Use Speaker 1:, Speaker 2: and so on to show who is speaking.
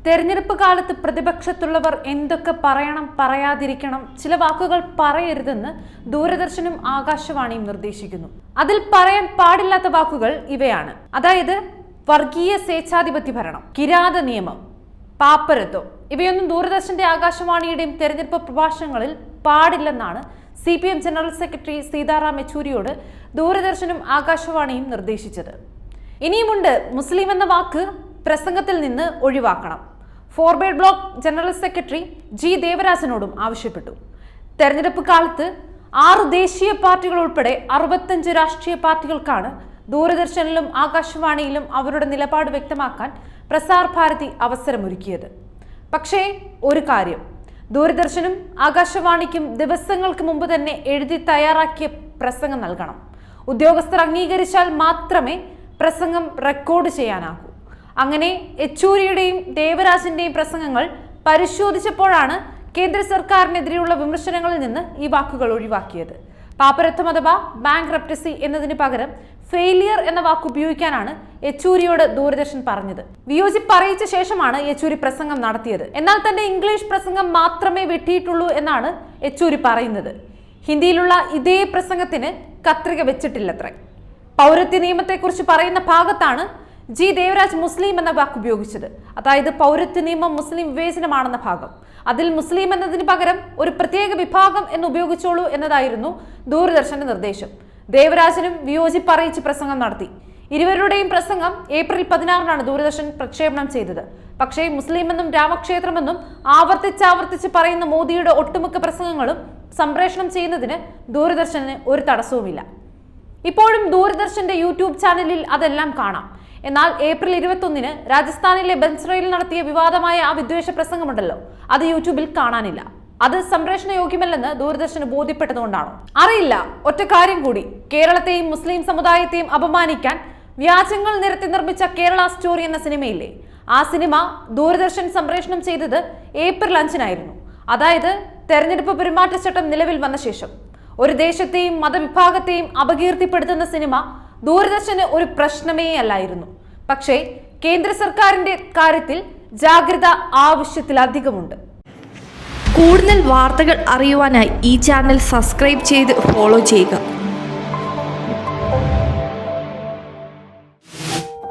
Speaker 1: തെരഞ്ഞെടുപ്പ് കാലത്ത് പ്രതിപക്ഷത്തുള്ളവർ എന്തൊക്കെ പറയണം പറയാതിരിക്കണം, ചില വാക്കുകൾ പറയരുതെന്ന് ദൂരദർശനും ആകാശവാണിയും നിർദ്ദേശിക്കുന്നു. അതിൽ പറയാൻ പാടില്ലാത്ത വാക്കുകൾ ഇവയാണ്. അതായത് വർഗീയ സ്വേച്ഛാധിപത്യ ഭരണം, കിരാത നിയമം, പാപ്പരത്വം. ഇവയൊന്നും ദൂരദർശന്റെ ആകാശവാണിയുടെയും തെരഞ്ഞെടുപ്പ് പ്രഭാഷണങ്ങളിൽ പാടില്ലെന്നാണ് CPM ജനറൽ സെക്രട്ടറി സീതാറാം യെച്ചൂരിയോട് ദൂരദർശനും ആകാശവാണിയും നിർദ്ദേശിച്ചത്. ഇനിയുമുണ്ട് മുസ്ലിം എന്ന വാക്ക് പ്രസംഗത്തിൽ നിന്ന് ഒഴിവാക്കണം. Forward block general secretary G ദേവരാജനോടും ആവശ്യപ്പെട്ടു. തെരഞ്ഞെടുപ്പ് കാലത്ത് 6 ദേശീയ പാർട്ടികൾ ഉൾപ്പെടെ 65 രാഷ്ട്രീയ പാർട്ടികൾക്കാണ് ദൂരദർശനിലും ആകാശവാണിയിലും അവരുടെ നിലപാട് വ്യക്തമാക്കാൻ പ്രസാർ ഭാരതി അവസരമൊരുക്കിയത്. പക്ഷേ ഒരു കാര്യം, ദൂരദർശനും ആകാശവാണിക്കും ദിവസങ്ങൾക്ക് മുമ്പ് തന്നെ എഴുതി തയ്യാറാക്കിയ പ്രസംഗം നൽകണം. ഉദ്യോഗസ്ഥർ അംഗീകരിച്ചാൽ മാത്രമേ പ്രസംഗം റെക്കോർഡ് ചെയ്യാനാകൂ. അങ്ങനെ യെച്ചൂരിയുടെയും ദേവരാജിന്റെയും പ്രസംഗങ്ങൾ പരിശോധിച്ചപ്പോഴാണ് കേന്ദ്ര സർക്കാരിനെതിരെയുള്ള വിമർശനങ്ങളിൽ നിന്ന് ഈ വാക്കുകൾ ഒഴിവാക്കിയത്. പാപ്പരത്വം അഥവാ ബാങ്ക്റപ്റ്റസി എന്നതിന് പകരം ഫെയിലിയർ എന്ന വാക്ക് ഉപയോഗിക്കാനാണ് യെച്ചൂരിയോട് ദൂരദർശൻ പറഞ്ഞത്. വിയോജിപ്പ് അറിയിച്ച ശേഷമാണ് യെച്ചൂരി പ്രസംഗം നടത്തിയത്. എന്നാൽ തന്റെ ഇംഗ്ലീഷ് പ്രസംഗം മാത്രമേ വെട്ടിയിട്ടുള്ളൂ എന്നാണ് യെച്ചൂരി പറയുന്നത്. ഹിന്ദിയിലുള്ള ഇതേ പ്രസംഗത്തിന് കത്രിക വെച്ചിട്ടില്ലത്രേ. പൗരത്വ നിയമത്തെക്കുറിച്ച് പറയുന്ന ഭാഗത്താണ് G ദേവരാജ് മുസ്ലിം എന്ന വാക്ക് ഉപയോഗിച്ചത്. അതായത് പൗരത്വ നിയമം മുസ്ലിം വിവേചനമാണെന്ന ഭാഗം. അതിൽ മുസ്ലിം എന്നതിന് പകരം ഒരു പ്രത്യേക വിഭാഗം എന്ന് ഉപയോഗിച്ചോളൂ എന്നതായിരുന്നു ദൂരദർശന്റെ നിർദ്ദേശം. ദേവരാജനും വിയോജിപ്പ് അറിയിച്ച് പ്രസംഗം നടത്തി. ഇരുവരുടെയും പ്രസംഗം ഏപ്രിൽ 16-നാണ് ദൂരദർശൻ പ്രക്ഷേപണം ചെയ്തത്. പക്ഷേ മുസ്ലിം എന്നും രാമക്ഷേത്രമെന്നും ആവർത്തിച്ച് പറയുന്ന മോദിയുടെ ഒട്ടുമിക്ക പ്രസംഗങ്ങളും സംപ്രേഷണം ചെയ്യുന്നതിന് ദൂരദർശന് ഒരു തടസ്സവുമില്ല. ഇപ്പോഴും ദൂരദർശന്റെ യൂട്യൂബ് ചാനലിൽ അതെല്ലാം കാണാം. എന്നാൽ ഏപ്രിൽ 21-ന് രാജസ്ഥാനിലെ ബൻസ്രയിൽ നടത്തിയ വിവാദമായ ആ വിദ്വേഷ പ്രസംഗമുണ്ടല്ലോ, അത് യൂട്യൂബിൽ കാണാനില്ല. അത് സംപ്രേഷണ യോഗ്യമല്ലെന്ന് ദൂരദർശന് ബോധ്യപ്പെട്ടതുകൊണ്ടാണോ? അറിയില്ല. ഒറ്റ കാര്യം കൂടി, കേരളത്തെയും മുസ്ലിം സമുദായത്തെയും അപമാനിക്കാൻ വ്യാജങ്ങൾ നിരത്തി നിർമ്മിച്ച കേരള സ്റ്റോറി എന്ന സിനിമയില്ലേ, ആ സിനിമ ദൂരദർശൻ സംപ്രേഷണം ചെയ്തത് ഏപ്രിൽ 5-നായിരുന്നു. അതായത് തെരഞ്ഞെടുപ്പ് പെരുമാറ്റച്ചട്ടം നിലവിൽ വന്ന ശേഷം. ഒരു ദേശത്തെയും മതവിഭാഗത്തെയും അപകീർത്തിപ്പെടുത്തുന്ന സിനിമ ദൂരദർശന് ഒരു പ്രശ്നമേ അല്ലായിരുന്നു. പക്ഷേ കേന്ദ്ര സർക്കാരിന്റെ കാര്യത്തിൽ ജാഗ്രത ആവശ്യത്തിലധികമുണ്ട്.
Speaker 2: കൂടുതൽ വാർത്തകൾ അറിയുവാനായി ഈ ചാനൽ സബ്സ്ക്രൈബ് ചെയ്ത് ഫോളോ ചെയ്യുക.